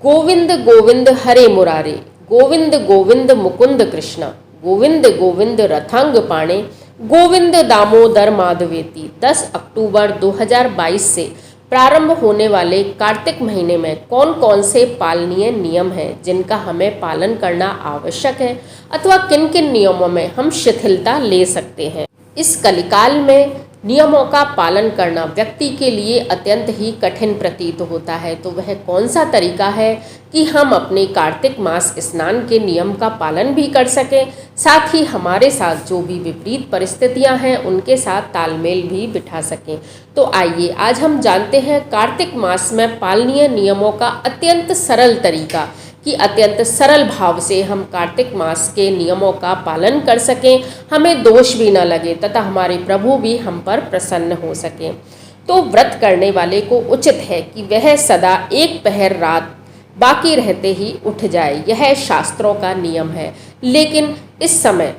गोविंद गोविंद हरे मुरारे, गोविंद गोविंद मुकुंद कृष्ण, गोविंद गोविंद रथांग पाणे, गोविंद दामोदर माधवेति। 10 अक्टूबर 2022 से प्रारंभ होने वाले कार्तिक महीने में कौन कौन से पालनीय नियम हैं जिनका हमें पालन करना आवश्यक है, अथवा किन किन नियमों में हम शिथिलता ले सकते हैं। इस कलिकाल में नियमों का पालन करना व्यक्ति के लिए अत्यंत ही कठिन प्रतीत होता है। तो वह कौन सा तरीका है कि हम अपने कार्तिक मास स्नान के नियम का पालन भी कर सकें, साथ ही हमारे साथ जो भी विपरीत परिस्थितियां हैं उनके साथ तालमेल भी बिठा सकें। तो आइए आज हम जानते हैं कार्तिक मास में पालनीय नियमों का अत्यंत सरल तरीका, कि अत्यंत सरल भाव से हम कार्तिक मास के नियमों का पालन कर सकें, हमें दोष भी न लगे तथा हमारे प्रभु भी हम पर प्रसन्न हो सकें। तो व्रत करने वाले को उचित है कि वह सदा एक पहर रात बाकी रहते ही उठ जाए, यह शास्त्रों का नियम है। लेकिन इस समय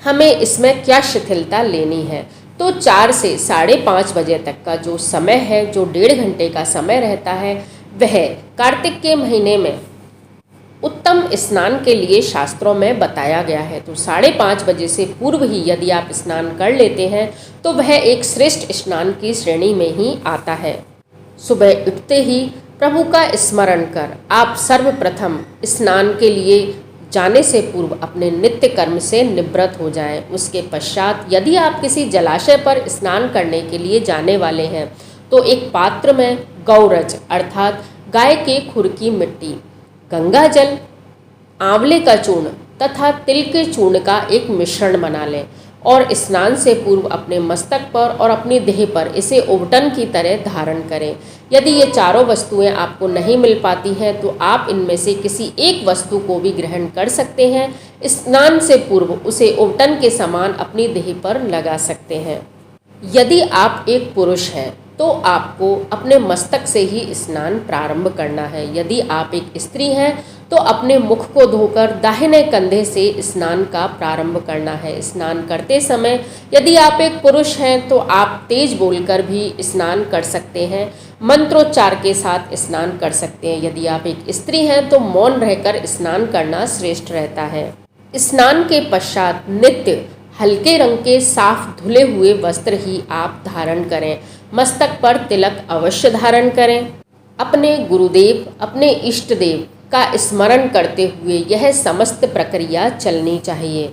हमें इसमें क्या शिथिलता लेनी है? तो 4 से 5:30 बजे तक का जो समय है, जो 1.5 घंटे का समय रहता है, वह कार्तिक के महीने में उत्तम स्नान के लिए शास्त्रों में बताया गया है। तो 5:30 बजे से पूर्व ही यदि आप स्नान कर लेते हैं तो वह एक श्रेष्ठ स्नान की श्रेणी में ही आता है। सुबह उठते ही प्रभु का स्मरण कर आप सर्वप्रथम स्नान के लिए जाने से पूर्व अपने नित्य कर्म से निवृत्त हो जाएं। उसके पश्चात यदि आप किसी जलाशय पर स्नान करने के लिए जाने वाले हैं तो एक पात्र में गौरज अर्थात गाय के खुर की मिट्टी, गंगा जल, आंवले का चूर्ण तथा तिल के चूर्ण का एक मिश्रण बना लें और स्नान से पूर्व अपने मस्तक पर और अपनी देह पर इसे उबटन की तरह धारण करें। यदि ये चारों वस्तुएं आपको नहीं मिल पाती हैं तो आप इनमें से किसी एक वस्तु को भी ग्रहण कर सकते हैं। स्नान से पूर्व उसे उबटन के समान अपनी देह पर लगा सकते हैं। यदि आप एक पुरुष हैं तो आपको अपने मस्तक से ही स्नान प्रारंभ करना है। यदि आप एक स्त्री हैं तो अपने मुख को धोकर दाहिने कंधे से स्नान का प्रारंभ करना है। स्नान करते समय यदि आप एक पुरुष हैं तो आप तेज बोलकर भी स्नान कर सकते हैं, मंत्रोच्चार के साथ स्नान कर सकते हैं। यदि आप एक स्त्री हैं तो मौन रहकर स्नान करना श्रेष्ठ रहता है। स्नान के पश्चात नित्य हल्के रंग के साफ धुले हुए वस्त्र ही आप धारण करें। मस्तक पर तिलक अवश्य धारण करें। अपने गुरुदेव, अपने इष्ट देव का स्मरण करते हुए यह समस्त प्रक्रिया चलनी चाहिए।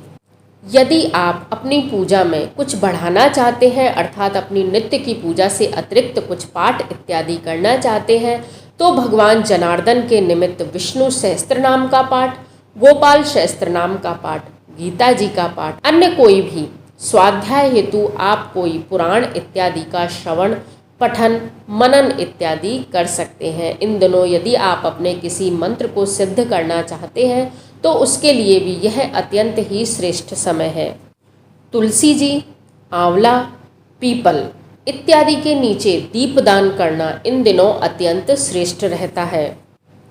यदि आप अपनी पूजा में कुछ बढ़ाना चाहते हैं, अर्थात अपनी नित्य की पूजा से अतिरिक्त कुछ पाठ इत्यादि करना चाहते हैं, तो भगवान जनार्दन के निमित्त विष्णु सहस्त्र नाम का पाठ, गोपाल सहस्त्र नाम का पाठ, गीता जी का पाठ, अन्य कोई भी स्वाध्याय हेतु आप कोई पुराण इत्यादि का श्रवण, पठन, मनन इत्यादि कर सकते हैं। इन दिनों यदि आप अपने किसी मंत्र को सिद्ध करना चाहते हैं तो उसके लिए भी यह अत्यंत ही श्रेष्ठ समय है। तुलसी जी, आंवला, पीपल इत्यादि के नीचे दीपदान करना इन दिनों अत्यंत श्रेष्ठ रहता है।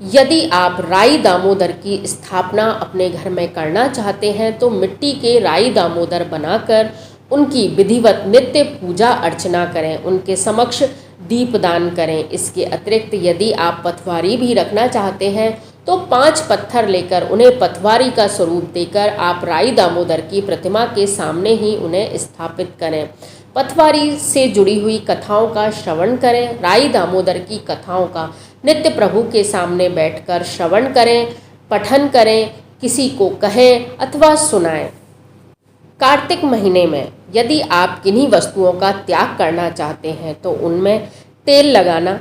यदि आप राई दामोदर की स्थापना अपने घर में करना चाहते हैं तो मिट्टी के राई दामोदर बनाकर उनकी विधिवत नित्य पूजा अर्चना करें, उनके समक्ष दीपदान करें। इसके अतिरिक्त यदि आप पथवारी भी रखना चाहते हैं तो 5 पत्थर लेकर उन्हें पथवारी का स्वरूप देकर आप राई दामोदर की प्रतिमा के सामने ही उन्हें स्थापित करें। पथवारी से जुड़ी हुई कथाओं का श्रवण करें। राई दामोदर की कथाओं का नित्य प्रभु के सामने बैठकर श्रवण करें, पठन करें, किसी को कहें अथवा सुनाएं। कार्तिक महीने में यदि आप किन्हीं वस्तुओं का त्याग करना चाहते हैं तो उनमें तेल लगाना,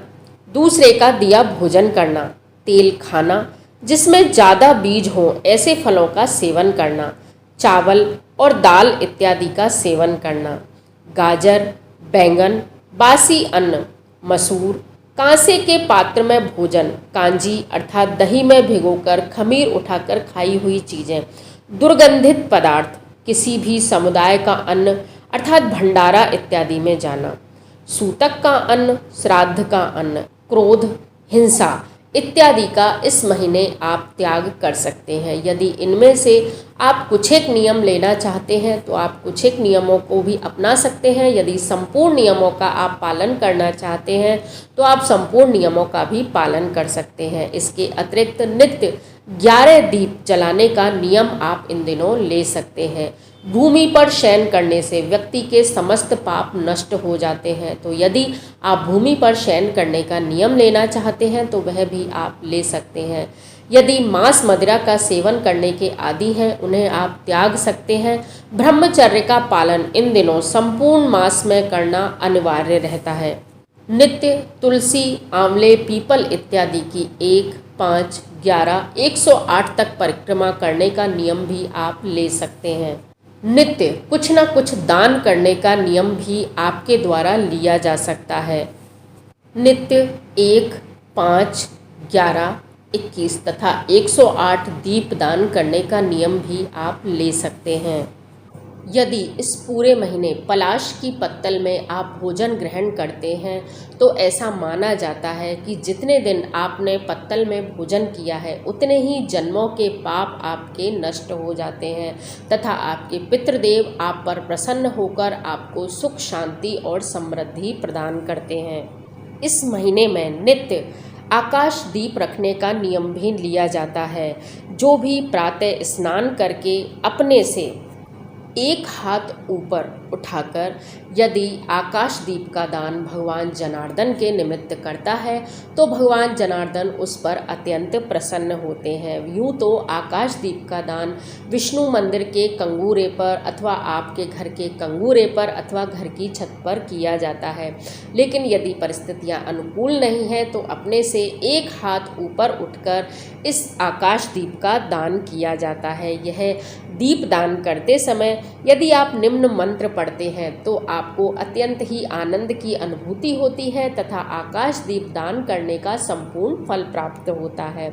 दूसरे का दिया भोजन करना, तेल खाना जिसमें ज़्यादा बीज हों ऐसे फलों का सेवन करना, चावल और दाल इत्यादि का सेवन करना, गाजर, बैंगन, बासी अन्न, मसूर, कांसे के पात्र में भोजन, कांजी अर्थात दही में भिगोकर खमीर उठाकर खाई हुई चीज़ें, दुर्गंधित पदार्थ, किसी भी समुदाय का अन्न अर्थात भंडारा इत्यादि में जाना, सूतक का अन्न, श्राद्ध का अन्न, क्रोध, हिंसा इत्यादि का इस महीने आप त्याग कर सकते हैं। यदि इनमें से आप कुछ एक नियम लेना चाहते हैं तो आप कुछ एक नियमों को भी अपना सकते हैं। यदि संपूर्ण नियमों का आप पालन करना चाहते हैं तो आप संपूर्ण नियमों का भी पालन कर सकते हैं। इसके अतिरिक्त नित्य 11 दीप जलाने का नियम आप इन दिनों ले सकते हैं। भूमि पर शयन करने से व्यक्ति के समस्त पाप नष्ट हो जाते हैं। तो यदि आप भूमि पर शयन करने का नियम लेना चाहते हैं तो वह भी आप ले सकते हैं। यदि मांस मदिरा का सेवन करने के आदी हैं उन्हें आप त्याग सकते हैं। ब्रह्मचर्य का पालन इन दिनों संपूर्ण मास में करना अनिवार्य रहता है। नित्य तुलसी, आंवले, पीपल इत्यादि की 1, 5, 11, 108 तक परिक्रमा करने का नियम भी आप ले सकते हैं। नित्य कुछ न कुछ दान करने का नियम भी आपके द्वारा लिया जा सकता है। नित्य 1, 5, 11, 21 तथा 108 दीप दान करने का नियम भी आप ले सकते हैं। यदि इस पूरे महीने पलाश की पत्तल में आप भोजन ग्रहण करते हैं तो ऐसा माना जाता है कि जितने दिन आपने पत्तल में भोजन किया है उतने ही जन्मों के पाप आपके नष्ट हो जाते हैं तथा आपके पितृदेव आप पर प्रसन्न होकर आपको सुख, शांति और समृद्धि प्रदान करते हैं। इस महीने में नित्य आकाश दीप रखने का नियम भी लिया जाता है। जो भी प्रातः स्नान करके अपने से एक हाथ ऊपर उठाकर यदि आकाश दीप का दान भगवान जनार्दन के निमित्त करता है तो भगवान जनार्दन उस पर अत्यंत प्रसन्न होते हैं। यूँ तो आकाश दीप का दान विष्णु मंदिर के कंगूरे पर अथवा आपके घर के कंगूरे पर अथवा घर की छत पर किया जाता है, लेकिन यदि परिस्थितियां अनुकूल नहीं हैं तो अपने से एक हाथ ऊपर उठकर इस आकाश दीप का दान किया जाता है। यह दीप दान करते समय यदि आप निम्न मंत्र पढ़ते हैं तो आपको अत्यंत ही आनंद की अनुभूति होती है तथा आकाश दीप दान करने का संपूर्ण फल प्राप्त होता है।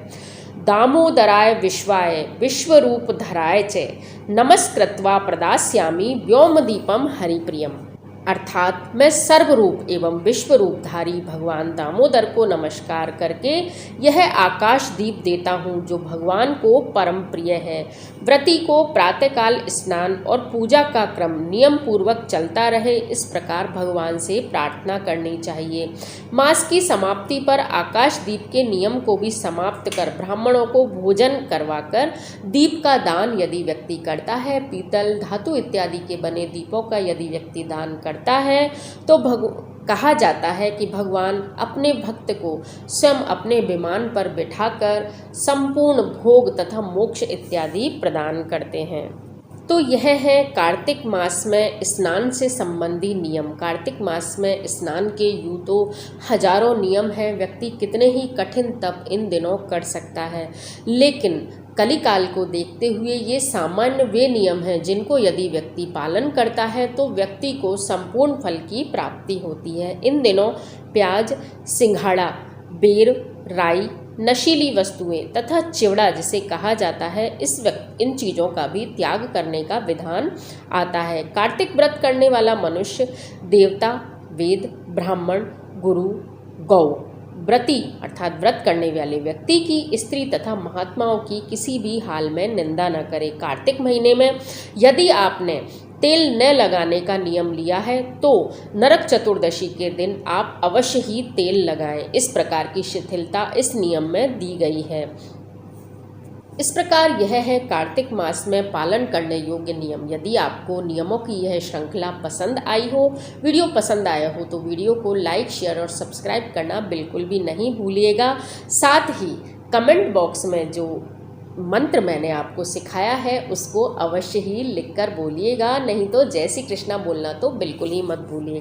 दामोदराय विश्वाय विश्वरूप धराय च नमस्कृत्वा प्रदास्यामि व्योमदीपम हरिप्रियम। अर्थात मैं सर्वरूप एवं विश्वरूपधारी भगवान दामोदर को नमस्कार करके यह आकाश दीप देता हूँ जो भगवान को परम प्रिय है। व्रती को प्रातःकाल स्नान और पूजा का क्रम नियम पूर्वक चलता रहे, इस प्रकार भगवान से प्रार्थना करनी चाहिए। मास की समाप्ति पर आकाश दीप के नियम को भी समाप्त कर ब्राह्मणों को भोजन करवाकर दीप का दान यदि व्यक्ति करता है, पीतल, धातु इत्यादि के बने दीपों का यदि व्यक्ति दान करता है तो कहा जाता है कि भगवान अपने भक्त को स्वयं अपने विमान पर बिठाकर संपूर्ण भोग तथा मोक्ष इत्यादि प्रदान करते हैं। तो यह है कार्तिक मास में स्नान से संबंधी नियम। कार्तिक मास में स्नान के यूँ तो हजारों नियम हैं, व्यक्ति कितने ही कठिन तप इन दिनों कर सकता है, लेकिन कलिकाल को देखते हुए ये सामान्य वे नियम हैं जिनको यदि व्यक्ति पालन करता है तो व्यक्ति को संपूर्ण फल की प्राप्ति होती है। इन दिनों प्याज, सिंघाड़ा, बेर, राई, नशीली वस्तुएं तथा चिवड़ा जिसे कहा जाता है इन चीज़ों का भी त्याग करने का विधान आता है। कार्तिक व्रत करने वाला मनुष्य देवता, वेद, ब्राह्मण, गुरु, गौ, व्रती अर्थात व्रत करने वाले व्यक्ति की, स्त्री तथा महात्माओं की किसी भी हाल में निंदा न करे। कार्तिक महीने में यदि आपने तेल न लगाने का नियम लिया है तो नरक चतुर्दशी के दिन आप अवश्य ही तेल लगाएं। इस प्रकार की शिथिलता इस नियम में दी गई है। इस प्रकार यह है कार्तिक मास में पालन करने योग्य नियम। यदि आपको नियमों की यह श्रृंखला पसंद आई हो, वीडियो पसंद आया हो तो वीडियो को लाइक, शेयर और सब्सक्राइब करना बिल्कुल भी नहीं भूलिएगा। साथ ही कमेंट बॉक्स में जो मंत्र मैंने आपको सिखाया है उसको अवश्य ही लिखकर बोलिएगा, नहीं तो जय श्री कृष्णा बोलना तो बिल्कुल ही मत भूलिएगा।